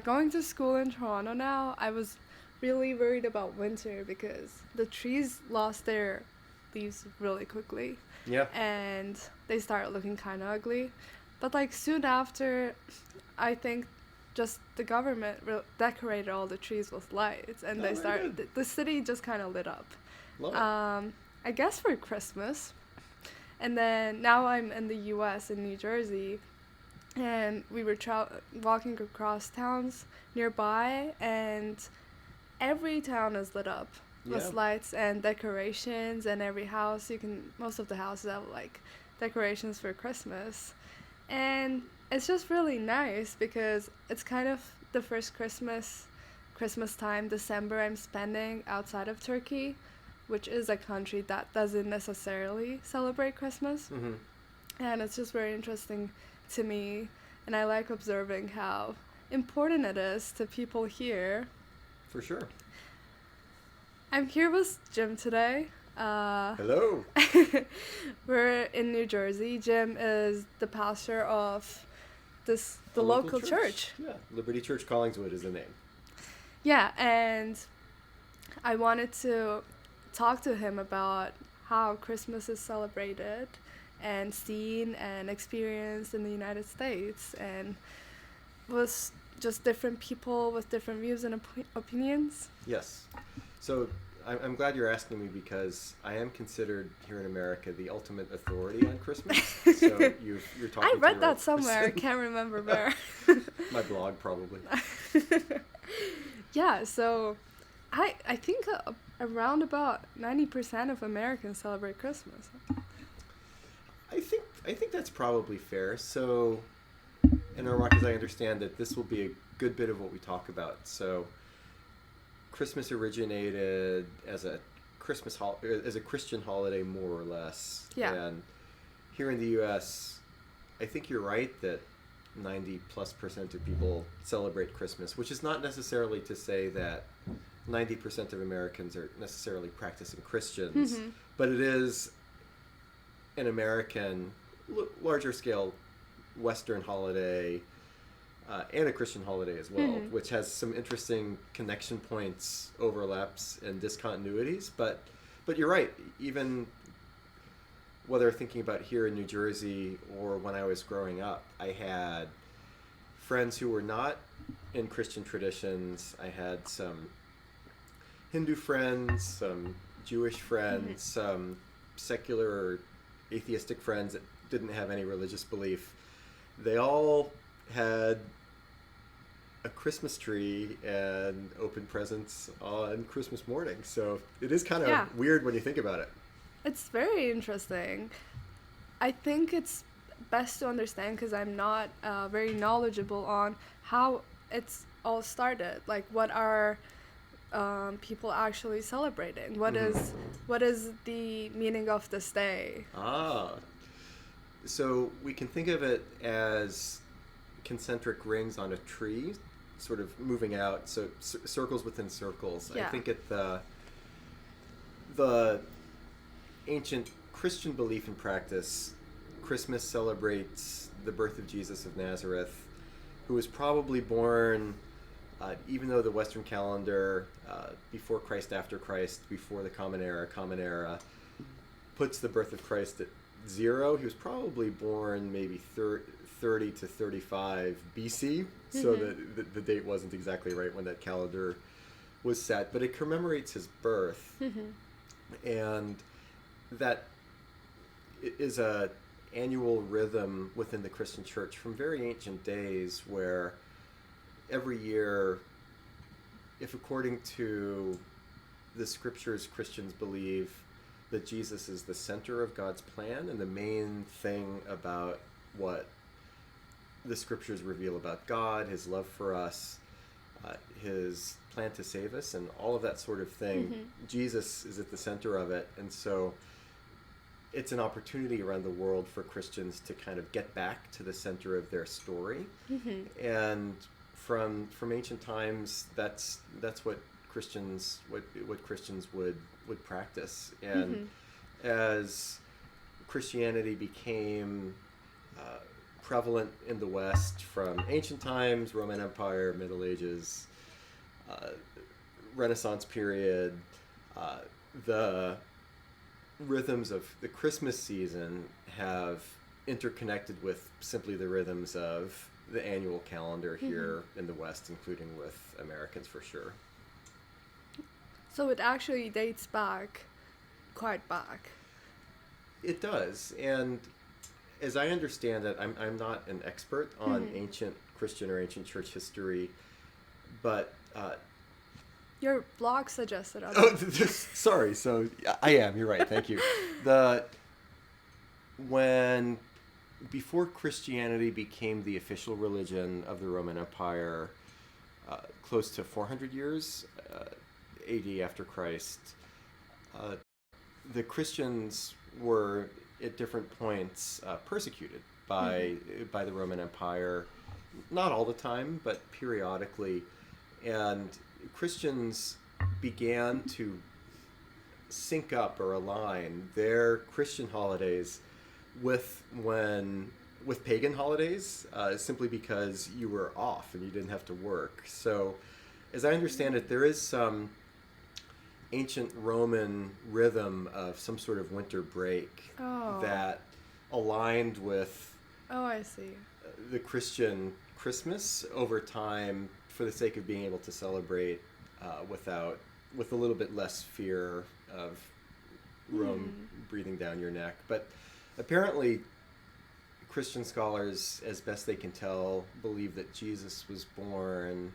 Going to school in Toronto now, I was really worried about winter because the trees lost their leaves really quickly Yeah. and they start looking kind of ugly. But like soon after, I think just the government decorated all the trees with lights and Oh, very good. the city just kind of lit up. Love it. I guess for Christmas. And then now I'm in the US in New Jersey and we were walking across towns nearby, and every town is lit up Yeah. with lights and decorations, and every house most of the houses have like decorations for Christmas, and it's just really nice because it's kind of the first Christmas time, December, I'm spending outside of Turkey, which is a country that doesn't necessarily celebrate Christmas. Mm-hmm. And it's just very interesting to me, and I like observing how important it is to people here. For sure. I'm here with Jim today. Hello. We're in New Jersey. Jim is the pastor of the A local church. Yeah. Liberty Church Collingswood is the name. Yeah, and I wanted to talk to him about how Christmas is celebrated and seen and experienced in the United States, and with just different people with different views and opinions. Yes. So I'm glad you're asking me because I am considered here in America the ultimate authority on Christmas. So you're talking. I to read the that right somewhere. I person. can't remember where. My blog, probably. Yeah, so I think around about 90% of Americans celebrate Christmas. I think that's probably fair. So, in Iraq, as I understand it, this will be a good bit of what we talk about. So, Christmas originated as a as a Christian holiday, more or less. Yeah. And here in the U.S., I think you're right that 90+% of people celebrate Christmas, which is not necessarily to say that 90% of Americans are necessarily practicing Christians, Mm-hmm. but it is an American, larger scale Western holiday and a Christian holiday as well, Mm-hmm. which has some interesting connection points, overlaps, and discontinuities. But you're right. Even whether thinking about here in New Jersey or when I was growing up, I had friends who were not in Christian traditions. I had some Hindu friends, some Jewish friends, some secular or atheistic friends that didn't have any religious belief. They all had a Christmas tree and open presents on Christmas morning. So it is kind of weird when you think about it. It's very interesting. I think it's best to understand because I'm not very knowledgeable on how it's all started. Like, what are people actually celebrating? What is the meaning of this day? So we can think of it as concentric rings on a tree, sort of moving out. So circles within circles. Yeah. I think at the ancient Christian belief and practice, Christmas celebrates the birth of Jesus of Nazareth, who was probably born, even though the Western calendar, before Christ, after Christ, before the Common Era, puts the birth of Christ at 0. He was probably born maybe 30 to 35 BC, so that the date wasn't exactly right when that calendar was set, but it commemorates his birth. And that is a annual rhythm within the Christian church from very ancient days, where every year, if according to the scriptures, Christians believe that Jesus is the center of God's plan and the main thing about what the scriptures reveal about God, his love for us, his plan to save us, and all of that sort of thing. Jesus is at the center of it, and so it's an opportunity around the world for Christians to kind of get back to the center of their story. And from ancient times, that's what Christians would practice. And as Christianity became prevalent in the West from ancient times, Roman Empire, Middle Ages, Renaissance period. The rhythms of the Christmas season have interconnected with simply the rhythms of the annual calendar here in the West, including with Americans for sure. So it actually dates back, quite back. It does, and as I understand it, I'm not an expert on ancient Christian or ancient church history, but your blog suggested other. oh, sorry. So I am. You're right. Thank you. Before Christianity became the official religion of the Roman Empire, close to 400 years AD after Christ, the Christians were at different points persecuted by the Roman Empire, not all the time, but periodically, and Christians began to sync up or align their Christian holidays with pagan holidays, simply because you were off and you didn't have to work. So, as I understand it, there is some ancient Roman rhythm of some sort of winter break that aligned with I see. the Christian Christmas over time for the sake of being able to celebrate with a little bit less fear of Rome breathing down your neck. But apparently Christian scholars, as best they can tell, believe that Jesus was born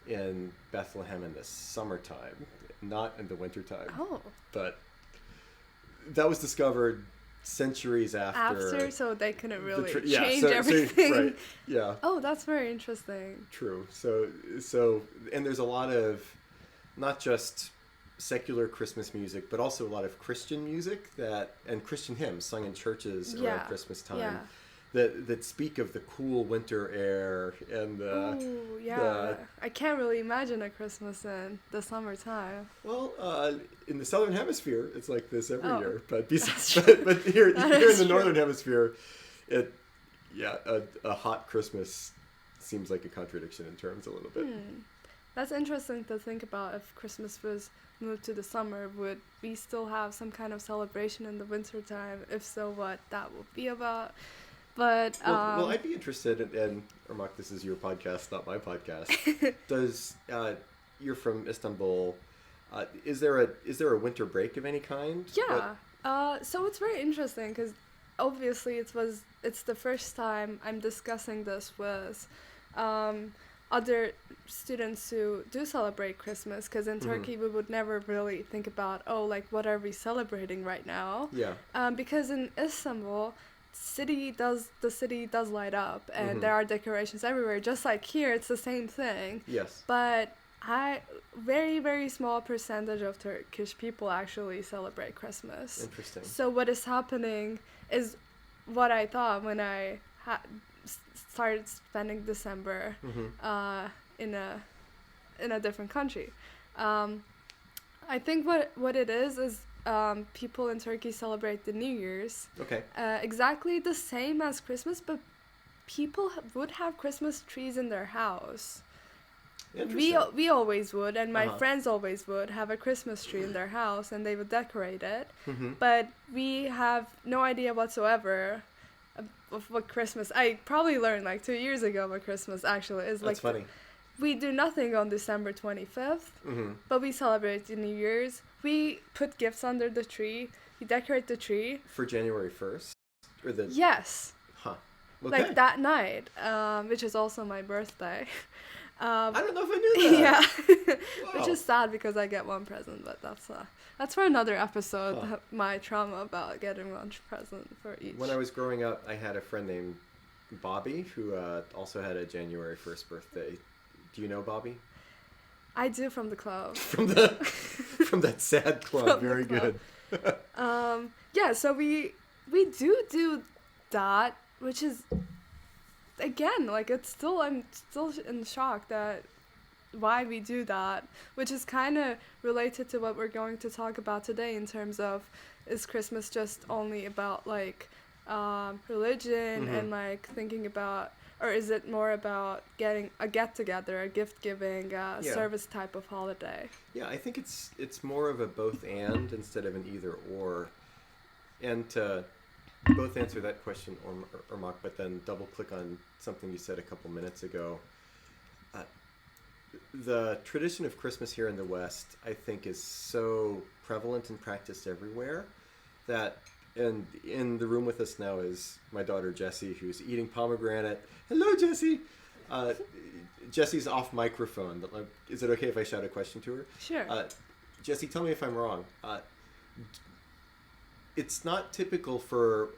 in Bethlehem in the summertime, not in the wintertime. Oh. But that was discovered centuries after. So they couldn't really change change everything. Right, yeah. Oh, that's very interesting. True. So, and there's a lot of, not just secular Christmas music, but also a lot of Christian music and Christian hymns sung in churches around Christmas time that speak of the cool winter air and the. I can't really imagine a Christmas in the summertime. Well, in the southern hemisphere, it's like this every year, but but here in the northern hemisphere, a hot Christmas seems like a contradiction in terms a little bit. That's interesting to think about. If Christmas was moved to the summer, would we still have some kind of celebration in the wintertime? If so, what that would be about? But well, I'd be interested in Irmak, this is your podcast, not my podcast. You're from Istanbul. Is there a winter break of any kind? Yeah. So it's very interesting because obviously it's the first time I'm discussing this with other students who do celebrate Christmas, because in Turkey we would never really think about, what are we celebrating right now? Yeah. Because in Istanbul, the city does light up, and there are decorations everywhere. Just like here, it's the same thing. Yes. But very, very small percentage of Turkish people actually celebrate Christmas. Interesting. So what is happening is what I thought when I started spending December in a different country. I think what it is people in Turkey celebrate the New Year's. Okay. Exactly the same as Christmas, but people would have Christmas trees in their house. We always would, and my friends always would have a Christmas tree in their house, and they would decorate it. But we have no idea whatsoever of what Christmas. I probably learned 2 years ago what Christmas actually is. That's funny. We do nothing on December 25th, but we celebrate the New Year's. We put gifts under the tree. We decorate the tree. For January 1st? Or the... Yes. Huh. Okay. That night, which is also my birthday. I don't know if I knew that. Yeah. Wow. Which is sad because I get one present, but that's for another episode, my trauma about getting one present for each. When I was growing up, I had a friend named Bobby who also had a January 1st birthday. Do you know Bobby? I do, from the club. From that sad club. Very good. Yeah, so we do that, which is, again, I'm still in shock that why we do that, which is kind of related to what we're going to talk about today in terms of, is Christmas just only about religion and like thinking about, or is it more about getting a get together, a gift giving, service type of holiday? Yeah, I think it's more of a both and instead of an either or. And to both answer that question, or Mark, but then double click on something you said a couple minutes ago. The tradition of Christmas here in the West, I think, is so prevalent and practiced everywhere that, and in the room with us now is my daughter Jessie, who's eating pomegranate. Hello, Jessie. Jessie's off microphone. But is it okay if I shout a question to her? Sure. Jessie, tell me if I'm wrong. It's not typical for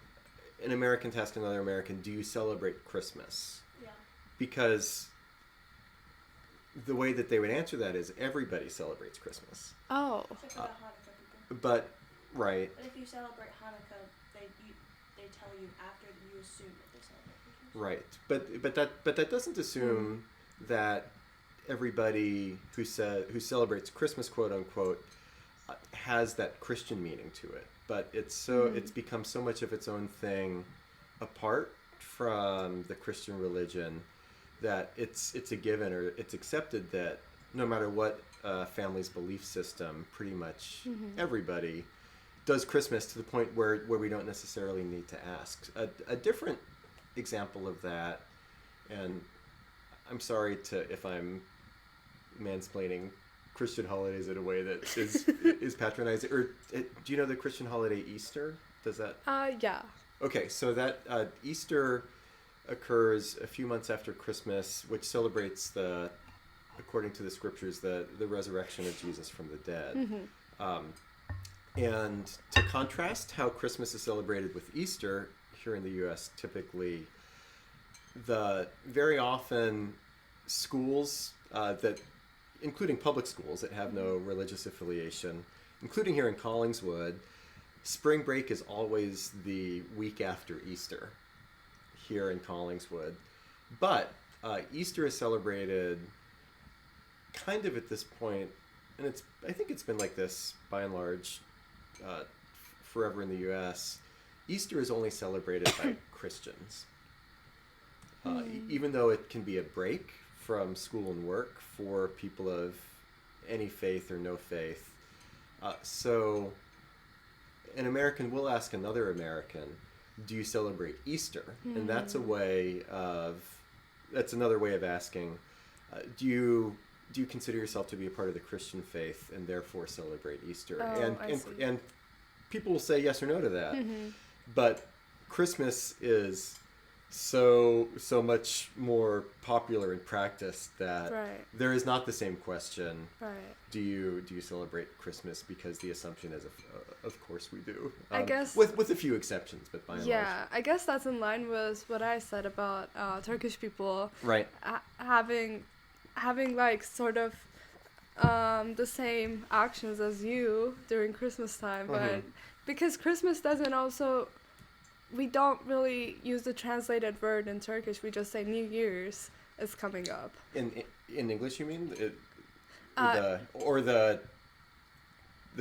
an American to ask another American, do you celebrate Christmas? Yeah. Because the way that they would answer that is everybody celebrates Christmas. Oh. Except for the Hanukkah people. But, right. But if you celebrate Hanukkah, they tell you after that you assume that they celebrate Christmas. Right. But that doesn't assume that everybody who celebrates Christmas, quote unquote, has that Christian meaning to it. But it's become so much of its own thing apart from the Christian religion that it's a given, or it's accepted that no matter what family's belief system, pretty much everybody does Christmas, to the point where we don't necessarily need to ask. A different example of that, and I'm sorry if I'm mansplaining Christian holidays in a way that is patronizing. Or do you know the Christian holiday Easter? Does that? Yeah. Okay, so that Easter occurs a few months after Christmas, which celebrates according to the scriptures, the resurrection of Jesus from the dead. And to contrast how Christmas is celebrated with Easter here in the U.S., typically, very often schools that, including public schools that have no religious affiliation, including here in Collingswood, spring break is always the week after Easter here in Collingswood. But Easter is celebrated kind of at this point, and I think it's been like this by and large forever in the U.S. Easter is only celebrated by Christians. Even though it can be a break from school and work for people of any faith or no faith. So an American will ask another American, do you celebrate Easter? And that's another way of asking, do you consider yourself to be a part of the Christian faith and therefore celebrate Easter? And people will say yes or no to that. But Christmas is so much more popular in practice that there is not the same question. Do you celebrate Christmas? Because the assumption is of course we do. I guess with a few exceptions, but by and large. Yeah, I guess that's in line with what I said about Turkish people. Right. Having like sort of the same actions as you during Christmas time, but because Christmas doesn't also. We don't really use the translated word in Turkish. We just say New Year's is coming up. In English, you mean? The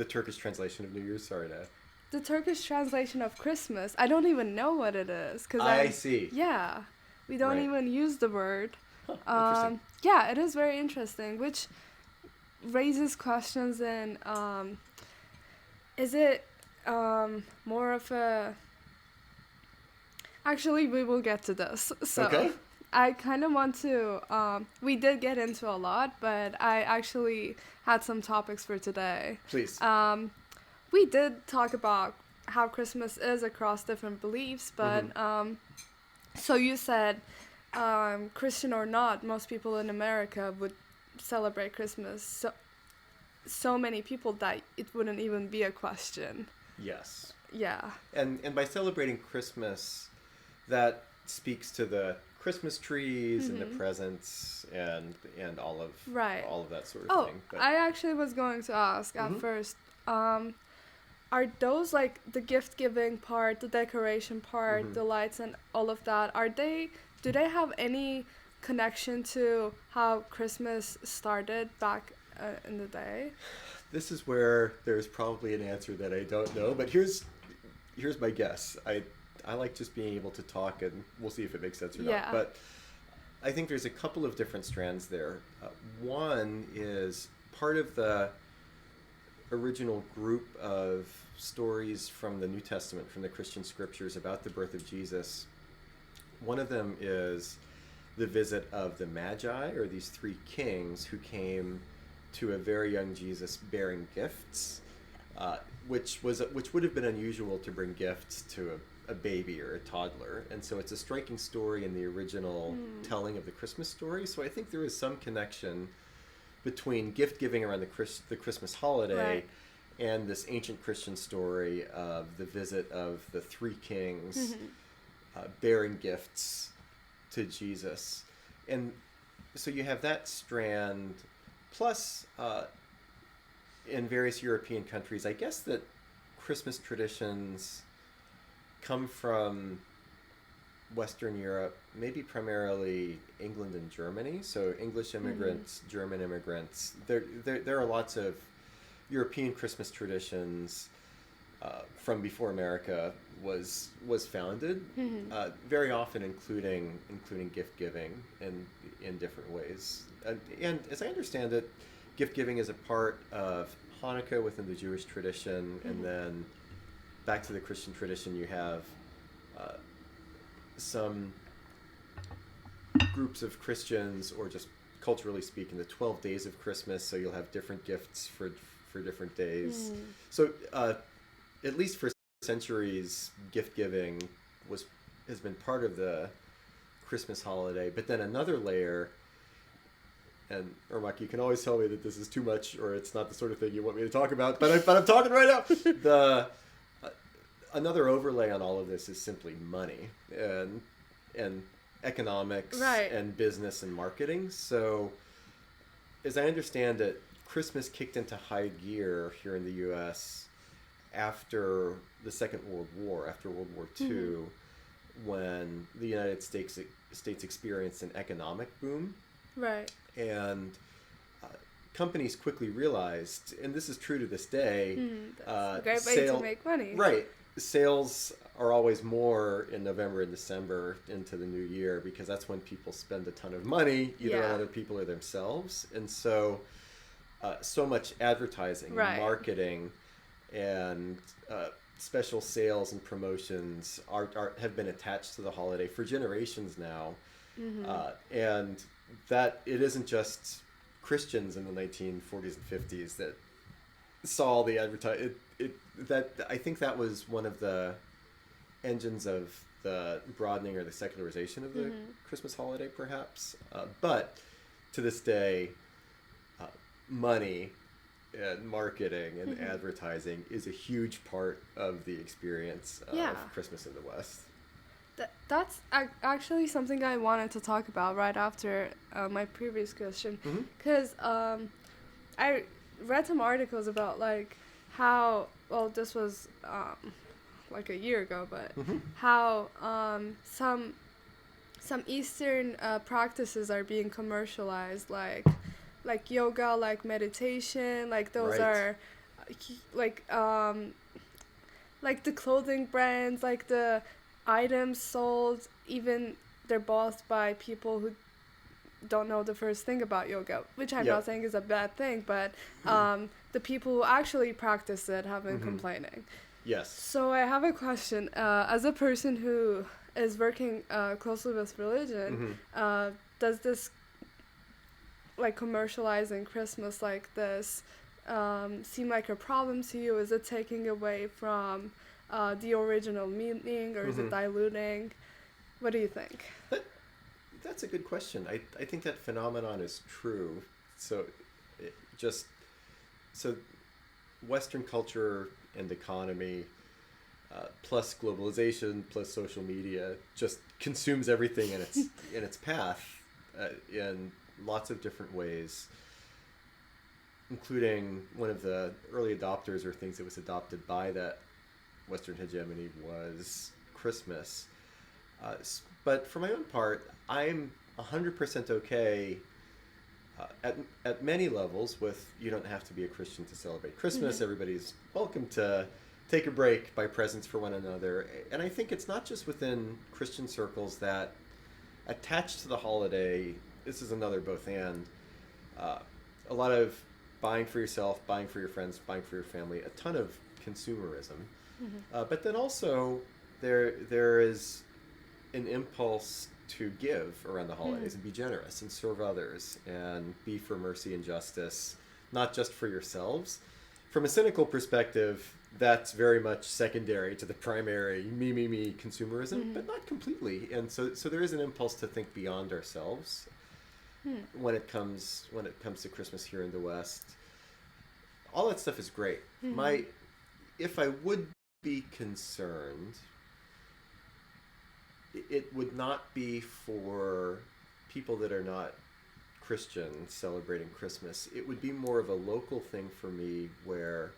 Turkish translation of New Year's? Sorry to... The Turkish translation of Christmas. I don't even know what it is. I see. Yeah. We don't even use the word. Interesting. Yeah, it is very interesting, which raises questions in, is it more of a... Actually, we will get to this. So okay. I kind of want to, we did get into a lot, but I actually had some topics for today. Please. We did talk about how Christmas is across different beliefs, but so you said, Christian or not, most people in America would celebrate Christmas. So many people that it wouldn't even be a question. Yes. Yeah. And by celebrating Christmas, that speaks to the Christmas trees and the presents and all of that sort of thing. But I actually was going to ask at first, are those like the gift giving part, the decoration part, the lights and all of that, do they have any connection to how Christmas started back in the day? This is where there's probably an answer that I don't know, but here's my guess. I like just being able to talk, and we'll see if it makes sense or Yeah. not. But I think there's a couple of different strands there. One is part of the original group of stories from the New Testament, from the Christian scriptures about the birth of Jesus. One of them is the visit of the Magi, or these three kings who came to a very young Jesus bearing gifts, which would have been unusual to bring gifts to a baby or a toddler. And so it's a striking story in the original telling of the Christmas story. So I think there is some connection between gift giving around the Christmas holiday Right. and this ancient Christian story of the visit of the three kings bearing gifts to Jesus. And so you have that strand, plus in various European countries, I guess that Christmas traditions come from Western Europe, maybe primarily England and Germany. So English immigrants, German immigrants. There are lots of European Christmas traditions from before America was founded, very often including gift giving in different ways. And as I understand it, gift giving is a part of Hanukkah within the Jewish tradition, and then back to the Christian tradition, you have some groups of Christians, or just culturally speaking, the 12 days of Christmas, so you'll have different gifts for different days. So at least for centuries, gift giving has been part of the Christmas holiday. But then another layer, and Ermak, you can always tell me that this is too much or it's not the sort of thing you want me to talk about, but I'm talking right now. Another overlay on all of this is simply money and economics, Right. and business and marketing. So as I understand it, Christmas kicked into high gear here in the U.S. after the Second World War, after World War II, when the United States experienced an economic boom. Right. And companies quickly realized, and this is true to this day, That's a great way to make money. Right. Sales are always more in November and December into the new year, because that's when people spend a ton of money, either on other people or themselves. And so much advertising, Right. and marketing, and special sales and promotions have been attached to the holiday for generations now. And that it isn't just Christians in the 1940s and 50s that saw the advertising. That I think that was one of the engines of the broadening or the secularization of the Christmas holiday, perhaps. But to this day, money and marketing and advertising is a huge part of the experience of Christmas in the West. That's actually something I wanted to talk about right after my previous question, because I read some articles about like how, well, this was like a year ago, but how some Eastern practices are being commercialized, like yoga, like meditation, like those are like the clothing brands, like the items sold, even they're bought by people who don't know the first thing about yoga, which I'm not saying is a bad thing, but the people who actually practice it have been complaining. Yes. So I have a question. As a person who is working closely with religion, does this, like, commercializing Christmas like this seem like a problem to you? Is it taking away from the original meaning, or is it diluting? What do you think? That's a good question. I think that phenomenon is true. So Western culture and economy, plus globalization, plus social media, just consumes everything in its path in lots of different ways, including one of the early adopters, or things that was adopted by that Western hegemony, was Christmas. But for my own part, I'm 100% okay at many levels with, you don't have to be a Christian to celebrate Christmas. Everybody's welcome to take a break, buy presents for one another. And I think it's not just within Christian circles that attached to the holiday, this is another both and, uh, a lot of buying for yourself, buying for your friends, buying for your family, a ton of consumerism. But then also there is an impulse to give around the holidays and be generous and serve others and be for mercy and justice, not just for yourselves. From a cynical perspective, that's very much secondary to the primary me consumerism, but not completely. And so there is an impulse to think beyond ourselves when it comes to Christmas here in the West. All that stuff is great. If I would be concerned, it would not be for people that are not Christian celebrating Christmas. It would be more of a local thing for me where,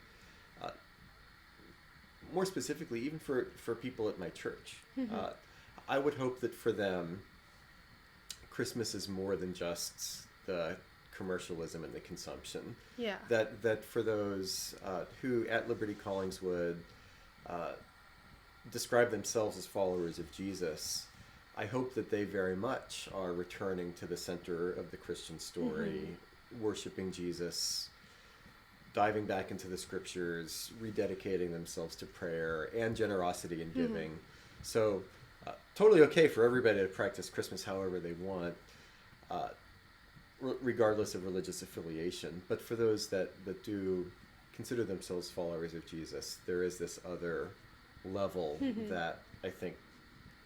more specifically, even for people at my church, I would hope that for them, Christmas is more than just the commercialism and the consumption. Yeah. That for those who at Liberty Collingswood describe themselves as followers of Jesus, I hope that they very much are returning to the center of the Christian story, worshiping Jesus, diving back into the scriptures, rededicating themselves to prayer and generosity and giving. So totally okay for everybody to practice Christmas however they want, regardless of religious affiliation. But for those that do consider themselves followers of Jesus, there is this other level that I think,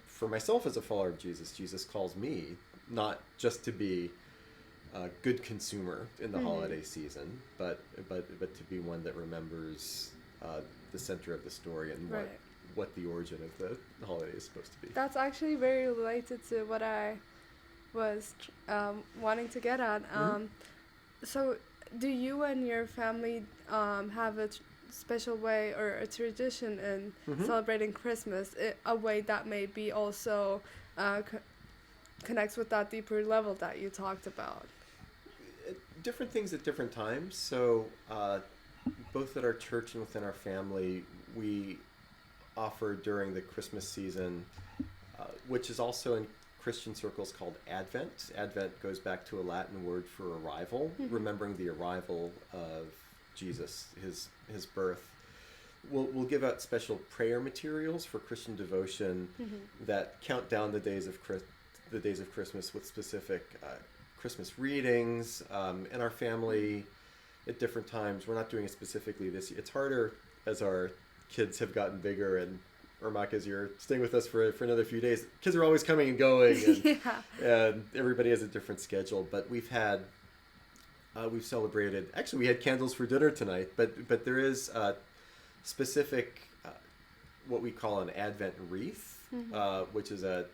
for myself as a follower of Jesus, Jesus calls me not just to be a good consumer in the holiday season, but to be one that remembers the center of the story and what the origin of the holiday is supposed to be. That's actually very related to what I was wanting to get at. So do you and your family have a special way or a tradition in celebrating Christmas, a way that maybe also connects with that deeper level that you talked about? Different things at different times. So both at our church and within our family, we offer during the Christmas season, which is also in Christian circles called Advent. Advent goes back to a Latin word for arrival, remembering the arrival of Jesus, his birth. We'll give out special prayer materials for Christian devotion that count down the days of Christmas with specific Christmas readings. And our family, at different times, we're not doing it specifically this year. It's harder as our kids have gotten bigger, and Ermak, as you're staying with us for another few days, kids are always coming and going, and, and everybody has a different schedule. But we've celebrated. Actually, we had candles for dinner tonight. But there is specific what we call an Advent wreath, which is a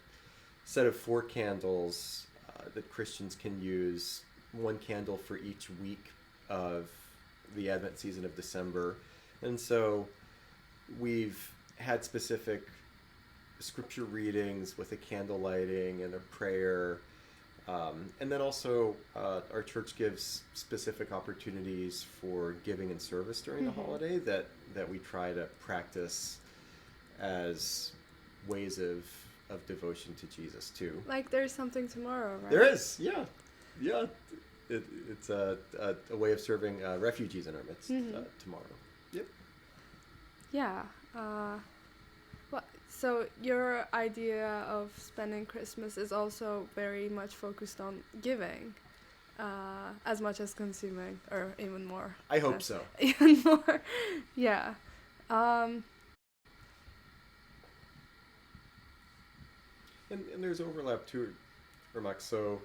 set of 4 candles that Christians can use, 1 candle for each week of the Advent season of December. And so we've had specific scripture readings with a candle lighting and a prayer. And then also our church gives specific opportunities for giving and service during the holiday that we try to practice as ways of devotion to Jesus too. Like there's something tomorrow, right? There is, yeah. It's a way of serving refugees in our midst tomorrow. Yep. Yeah. So your idea of spending Christmas is also very much focused on giving, as much as consuming, or even more. I hope so. Even more, yeah. And there's overlap too, Ermak. So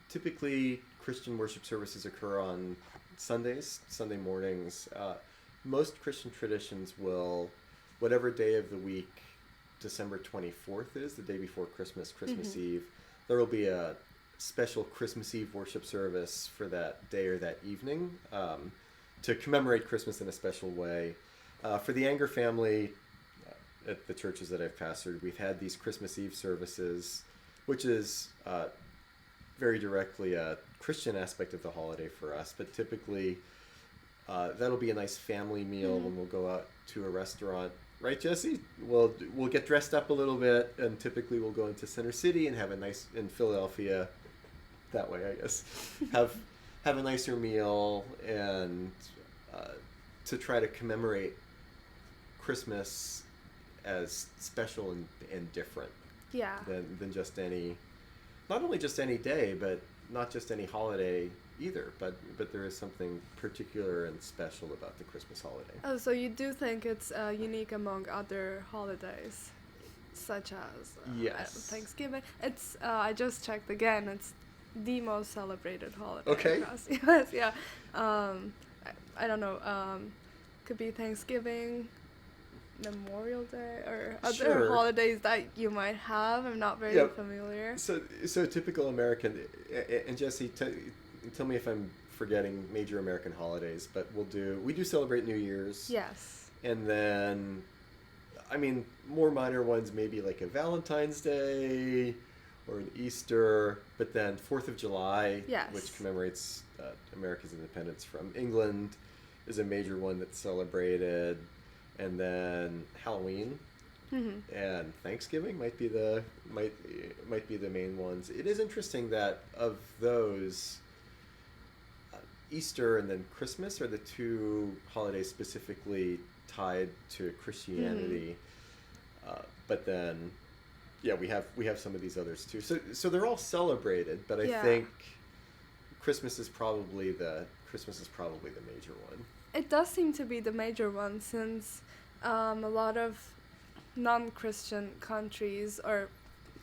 typically Christian worship services occur on Sundays, Sunday mornings. Most Christian traditions will, whatever day of the week December 24th is, the day before Christmas, Christmas Eve, there will be a special Christmas Eve worship service for that day or that evening to commemorate Christmas in a special way. For the Angehr family, at the churches that I've pastored, we've had these Christmas Eve services, which is very directly a Christian aspect of the holiday for us, but typically That'll be a nice family meal Mhm. when we'll go out to a restaurant, right, Jesse? We'll get dressed up a little bit, and typically we'll go into Center City and have a nice in Philadelphia. That way, I guess, have have a nicer meal and uh, to try to commemorate Christmas as special and different Yeah. than just any, not only just any day, but not just any holiday either. But there is something particular and special about the Christmas holiday. Oh, so you do think it's unique among other holidays, such as Yes. Thanksgiving? It's I just checked again. It's the most celebrated holiday Okay. across the U.S. Yeah, I don't know. Could be Thanksgiving, Memorial Day, or other Sure. holidays that you might have. I'm not very Yep. familiar. So typical American, and Jesse, tell me if I'm forgetting major American holidays, but we do celebrate New Year's. Yes. And then, I mean, more minor ones, maybe like a Valentine's Day or an Easter, but then 4th of July, Yes. which commemorates America's independence from England, is a major one that's celebrated. And then Halloween Hmm. and Thanksgiving might be the main ones. It is interesting that of those, Easter and then Christmas are the two holidays specifically tied to Christianity. But then, yeah, we have some of these others too. So they're all celebrated, but I Yeah. think Christmas is probably the major one. It does seem to be the major one since a lot of non-Christian countries or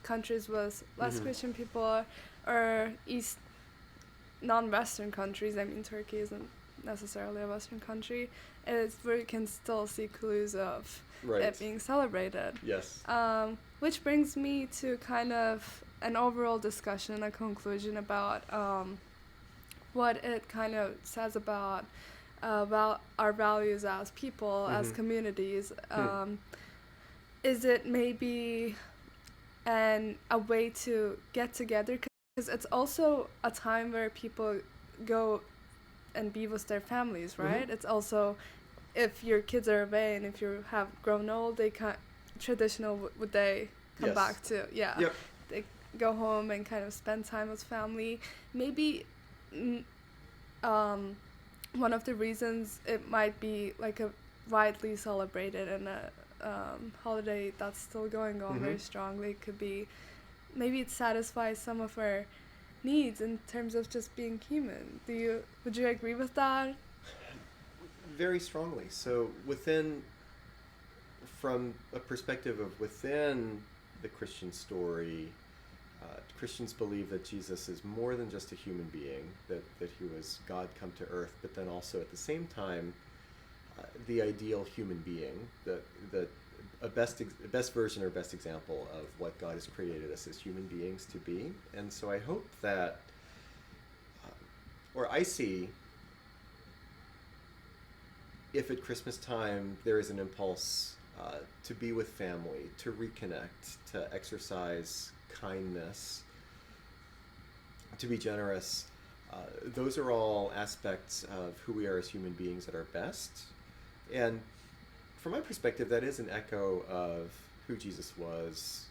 countries with less Mhm. Christian people or East non-Western countries. I mean, Turkey isn't necessarily a Western country. It's where you can still see clues of Right. it being celebrated. Yes. Which brings me to kind of an overall discussion, a conclusion about what it kind of says about our values as people, as Mhm. communities. Is it maybe a way to get together? Because it's also a time where people go and be with their families, right? It's also, if your kids are away and if you have grown old, they can't, would they come Yes. back to, yeah. Yep. They go home and kind of spend time with family. Maybe one of the reasons it might be like a widely celebrated and a holiday that's still going on very strongly could be maybe it satisfies some of our needs in terms of just being human. Would you agree with that? Very strongly. So from a perspective of within the Christian story, Christians believe that Jesus is more than just a human being, that he was God come to earth, but then also at the same time, the ideal human being, a best version or best example of what God has created us as human beings to be. And so I hope that, or I see, if at Christmas time there is an impulse to be with family, to reconnect, to exercise kindness, to be generous, those are all aspects of who we are as human beings at our best. And from my perspective, that is an echo of who Jesus was,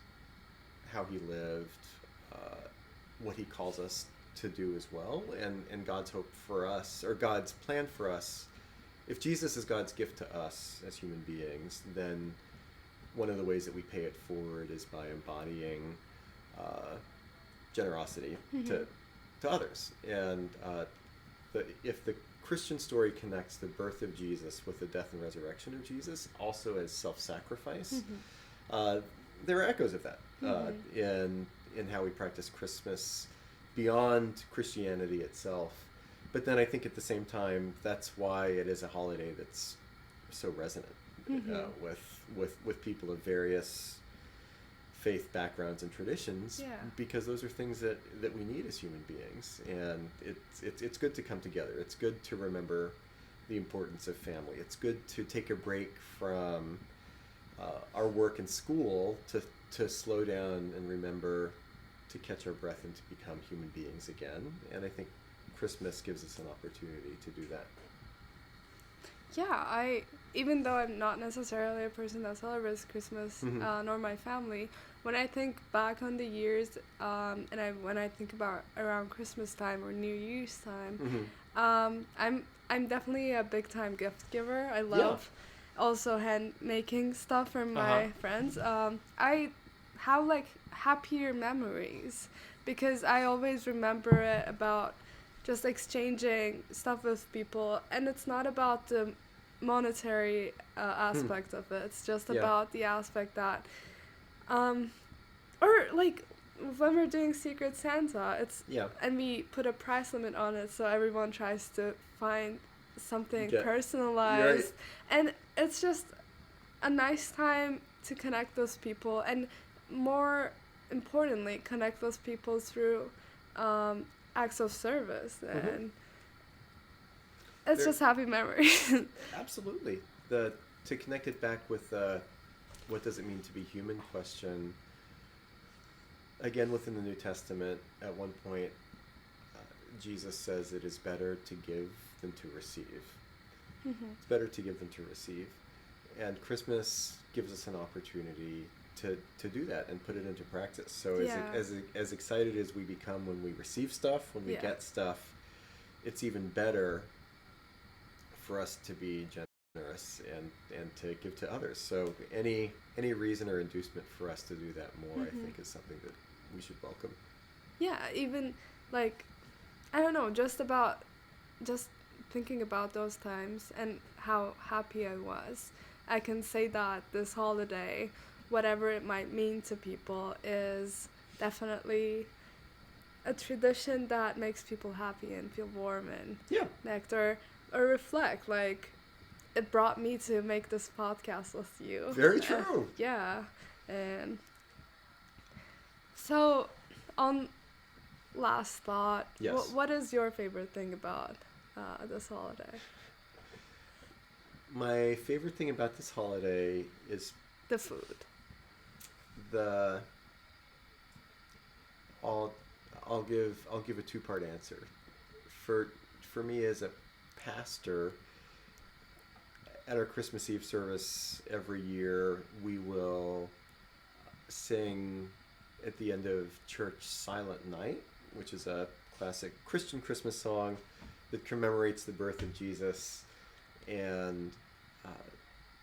how he lived, what he calls us to do as well, and God's hope for us, or God's plan for us. If Jesus is God's gift to us as human beings, then one of the ways that we pay it forward is by embodying generosity to others. And if the Christian story connects the birth of Jesus with the death and resurrection of Jesus, also as self-sacrifice, there are echoes of that in how we practice Christmas beyond Christianity itself. But then I think at the same time, that's why it is a holiday that's so resonant with people of various faith backgrounds and traditions, because those are things that we need as human beings, and it's good to come together. It's good to remember the importance of family. It's good to take a break from our work and school to slow down and remember to catch our breath and to become human beings again. And I think Christmas gives us an opportunity to do that. Yeah, even though I'm not necessarily a person that celebrates Christmas, nor my family, when I think back on the years, when I think about around Christmas time or New Year's time, I'm definitely a big time gift giver. I love also hand making stuff for my friends. I have like happier memories because I always remember it about just exchanging stuff with people, and it's not about the monetary aspect of it. It's just about the aspect that or like when we're doing Secret Santa, and we put a price limit on it, so everyone tries to find something personalized, and it's just a nice time to connect those people, and more importantly, connect those people through acts of service, and it's just happy memories. Absolutely. To connect it back with what does it mean to be human question. Again, within the New Testament, at one point, Jesus says it is better to give than to receive. It's better to give than to receive. And Christmas gives us an opportunity to do that and put it into practice. So as excited as we become when we receive stuff, when we get stuff, it's even better for us to be generous and to give to others. So any reason or inducement for us to do that more, I think, is something that we should welcome. Yeah, even like, I don't know, just thinking about those times and how happy I was. I can say that this holiday, whatever it might mean to people, is definitely a tradition that makes people happy and feel warm and connect or reflect. Like, it brought me to make this podcast with you. Very true. Yeah. And so, on last thought, what is your favorite thing about this holiday? My favorite thing about this holiday is the food. I'll give a two-part answer. For me as a pastor, at our Christmas Eve service every year, we will sing at the end of church Silent Night, which is a classic Christian Christmas song that commemorates the birth of Jesus. And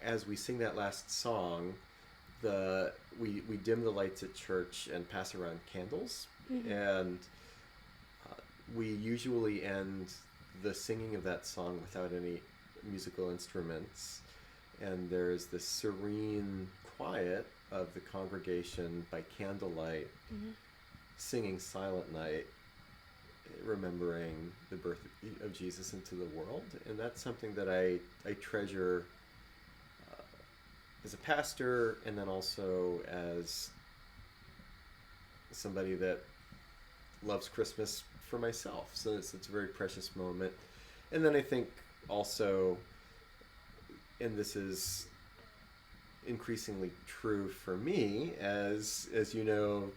as we sing that last song, we dim the lights at church and pass around candles. And we usually end the singing of that song without any musical instruments. And there's this serene quiet of the congregation by candlelight singing Silent Night, remembering the birth of Jesus into the world. And that's something that I treasure as a pastor, and then also as somebody that loves Christmas for myself. So it's a very precious moment. And then I think also, and this is increasingly true for me, as you know,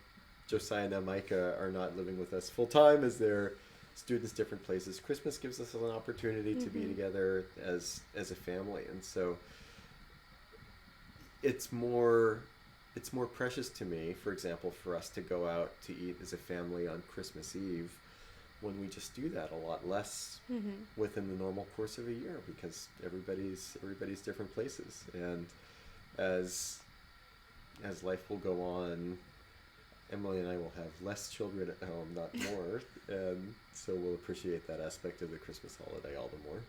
Josiah and Micah are not living with us full time as they're students different places. Christmas gives us an opportunity to be together as a family, and so it's more precious to me, for example, for us to go out to eat as a family on Christmas Eve, when we just do that a lot less within the normal course of a year, because everybody's different places. And as life will go on, Emily and I will have less children at home, not more, and so we'll appreciate that aspect of the Christmas holiday all the more.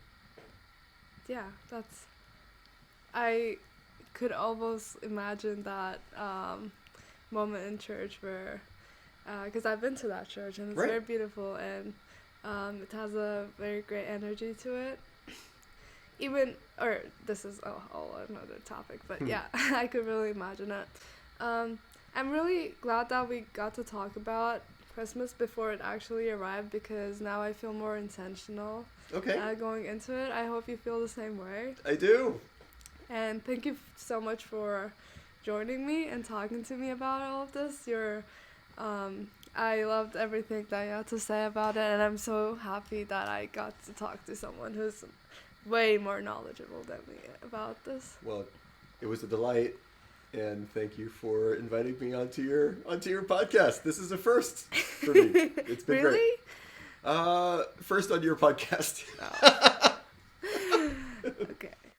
Yeah, I could almost imagine that moment in church where, because I've been to that church and it's very beautiful, and it has a very great energy to it. This is a whole another topic, but yeah, I could really imagine it. I'm really glad that we got to talk about Christmas before it actually arrived, because now I feel more intentional going into it. I hope you feel the same way. I do. And thank you so much for joining me and talking to me about all of this. I loved everything that you had to say about it, and I'm so happy that I got to talk to someone who's way more knowledgeable than me about this. Well, it was a delight, and thank you for inviting me onto your podcast. This is a first for me. It's been Really? great. First on your podcast. Oh. Okay.